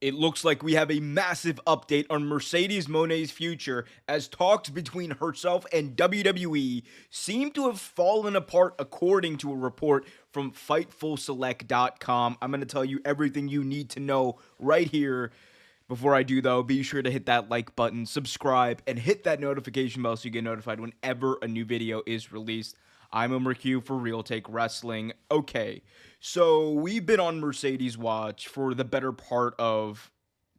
It looks like we have a massive update on Mercedes Moné's future as talks between herself and WWE seem to have fallen apart according to a report from FightfulSelect.com. I'm going to tell you everything you need to know right here. Before I do, though, be sure to hit that like button, subscribe, and hit that notification bell so you get notified whenever a new video is released. I'm Omer Q for Real Take Wrestling. Okay, so we've been on Mercedes Watch for the better part of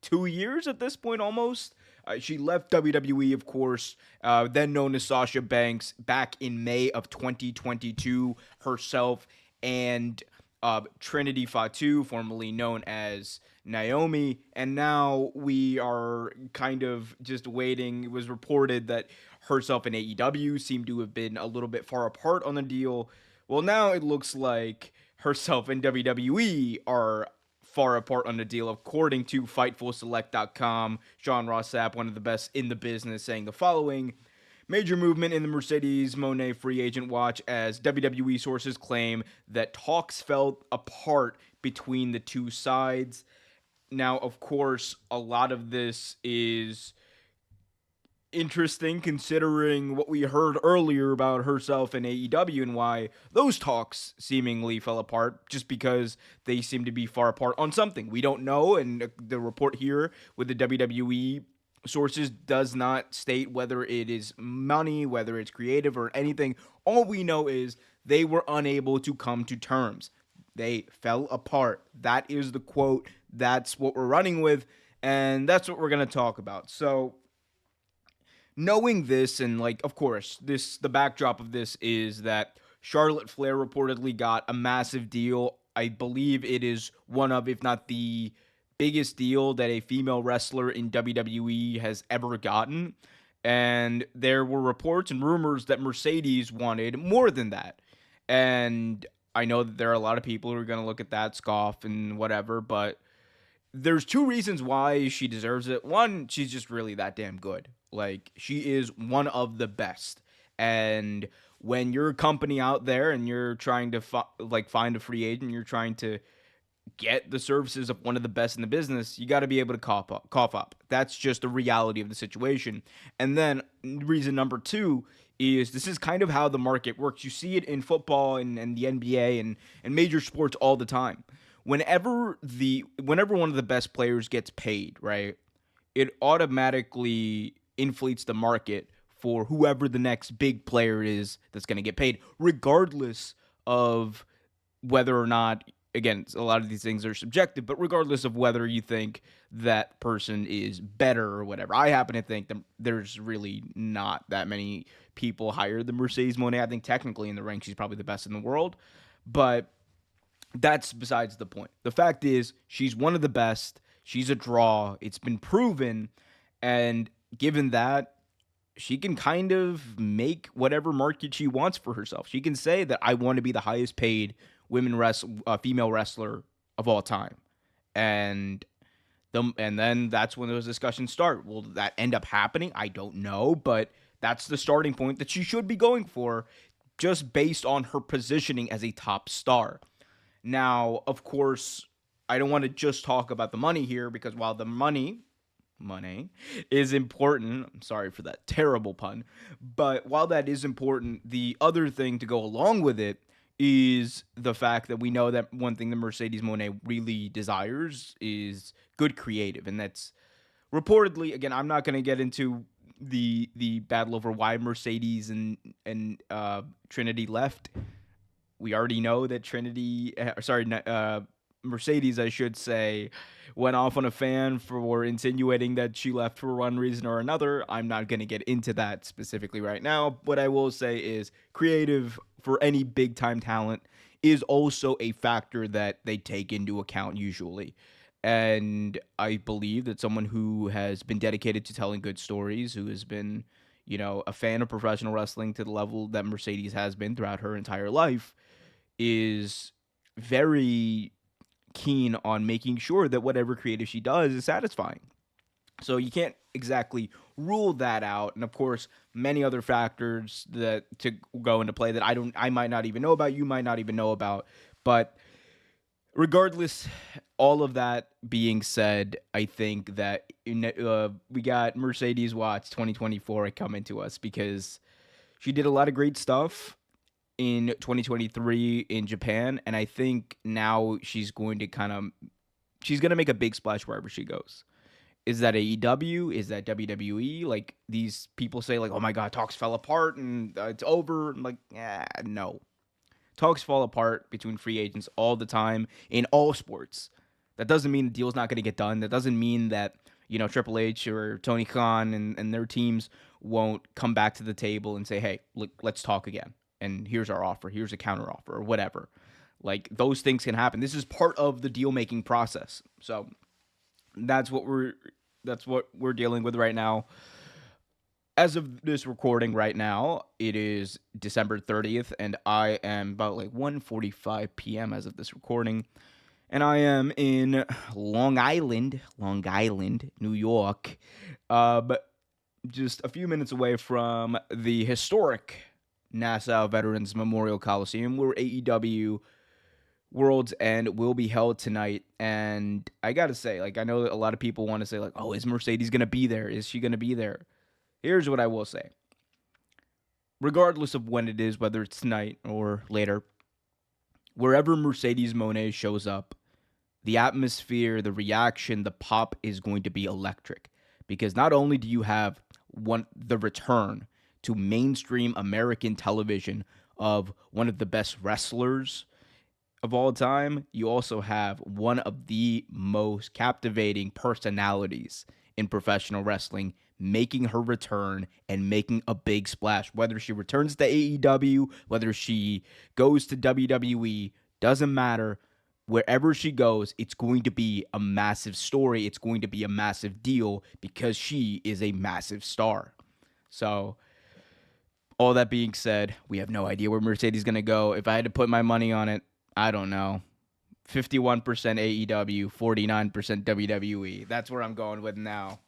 2 years at this point, almost. She left WWE, of course, then known as Sasha Banks, back in May of 2022. Herself and Trinity Fatu, formerly known as Naomi, and now we are kind of just waiting. It was reported that herself and AEW seem to have been a little bit far apart on the deal. Well, now it looks like herself and WWE are far apart on the deal, according to FightfulSelect.com. Sean Ross Sapp, one of the best in the business, saying the following: major movement in the Mercedes Moné free agent watch as WWE sources claim that talks fell apart between the two sides. Now, of course, a lot of this is interesting considering what we heard earlier about herself and AEW and why those talks seemingly fell apart just because they seem to be far apart on something. We don't know, and the report here with the WWE sources does not state whether it is money, whether it's creative or anything. All we know is they were unable to come to terms. They fell apart. That is the quote. That's what we're running with, and that's what we're going to talk about. So, knowing this, and of course, the backdrop of this is that Charlotte Flair reportedly got a massive deal. I believe it is one of, if not the biggest deal that a female wrestler in WWE has ever gotten. And there were reports and rumors that Mercedes wanted more than that. And I know that there are a lot of people who are going to look at that, scoff, and whatever, but there's two reasons why she deserves it. One, she's just really that damn good. She is one of the best. And when you're a company out there and you're trying to find a free agent, you're trying to get the services of one of the best in the business, you got to be able to cough up. That's just the reality of the situation. And then reason number two is this is kind of how the market works. You see it in football and the NBA and major sports all the time. Whenever one of the best players gets paid, right, it automatically inflates the market for whoever the next big player is that's going to get paid, regardless of whether or not, again, a lot of these things are subjective, but regardless of whether you think that person is better or whatever. I happen to think that there's really not that many people higher than Mercedes Moné. I think technically in the rank, she's probably the best in the world, but that's besides the point. The fact is, she's one of the best. She's a draw. It's been proven. And given that, she can kind of make whatever market she wants for herself. She can say that I want to be the highest paid female wrestler of all time. And then that's when those discussions start. Will that end up happening? I don't know. But that's the starting point that she should be going for, just based on her positioning as a top star. Now, of course, I don't want to just talk about the money here, because while the money is important, I'm sorry for that terrible pun, but while that is important, the other thing to go along with it is the fact that we know that one thing that Mercedes Moné really desires is good creative, and that's reportedly, again, I'm not going to get into the battle over why Mercedes and Trinity left. We already know that Mercedes, I should say, went off on a fan for insinuating that she left for one reason or another. I'm not going to get into that specifically right now. What I will say is creative for any big-time talent is also a factor that they take into account usually. And I believe that someone who has been dedicated to telling good stories, who has been, a fan of professional wrestling to the level that Mercedes has been throughout her entire life, is very keen on making sure that whatever creative she does is satisfying. So you can't exactly rule that out. And of course, many other factors that to go into play that I might not even know about, you might not even know about. But regardless, all of that being said, I think that we got Mercedes Watts 2024 coming to us because she did a lot of great stuff in 2023 in Japan, and I think now she's going to make a big splash wherever she goes. Is that AEW? Is that WWE? Like, these people say, like, oh my God, talks fell apart and it's over. I'm like, no. Talks fall apart between free agents all the time in all sports. That doesn't mean the deal's not going to get done. That doesn't mean that, Triple H or Tony Khan and their teams won't come back to the table and say, hey, look, let's talk again. And here's our offer. Here's a counter offer or whatever. Like, those things can happen. This is part of the deal making process. So that's what we're dealing with right now. As of this recording right now, it is December 30th, and I am about like 1:45 p.m. as of this recording, and I am in Long Island, New York, but just a few minutes away from the historic Nassau Veterans Memorial Coliseum, where AEW World's End will be held tonight. And I gotta say, like, I know that a lot of people want to say, like, oh, is Mercedes gonna be there? Is she gonna be there? Here's what I will say. Regardless of when it is, whether it's tonight or later, wherever Mercedes Moné shows up, the atmosphere, the reaction, the pop is going to be electric. Because not only do you have the return to mainstream American television of one of the best wrestlers of all time, you also have one of the most captivating personalities in professional wrestling making her return and making a big splash. Whether she returns to AEW, whether she goes to WWE, doesn't matter. Wherever she goes, it's going to be a massive story. It's going to be a massive deal because she is a massive star. So, all that being said, we have no idea where Mercedes is going to go. If I had to put my money on it, I don't know. 51% AEW, 49% WWE. That's where I'm going with now.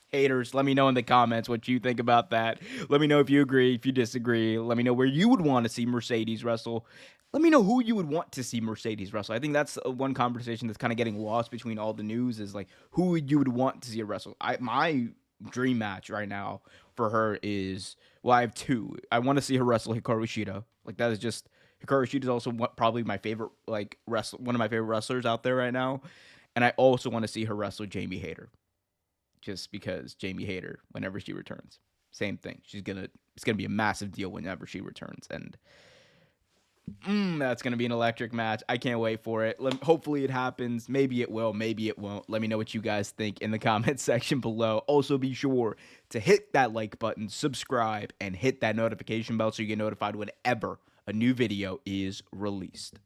Haters, let me know in the comments what you think about that. Let me know if you agree, if you disagree. Let me know where you would want to see Mercedes wrestle. Let me know who you would want to see Mercedes wrestle. I think that's one conversation that's kind of getting lost between all the news is like who you would want to see her wrestle. My dream match right now for her is, well, I have two. I want to see her wrestle Hikaru Shida. Like, that is just, Hikaru Shida is also probably my favorite, like, one of my favorite wrestlers out there right now. And I also want to see her wrestle Jamie Hayter. Just because Jamie Hayter, whenever she returns, same thing. It's gonna be a massive deal whenever she returns, and that's gonna be an electric match. I can't wait for it. Hopefully it happens. Maybe it will. Maybe it won't. Let me know what you guys think in the comment section below. Also, be sure to hit that like button, subscribe, and hit that notification bell so you get notified whenever a new video is released.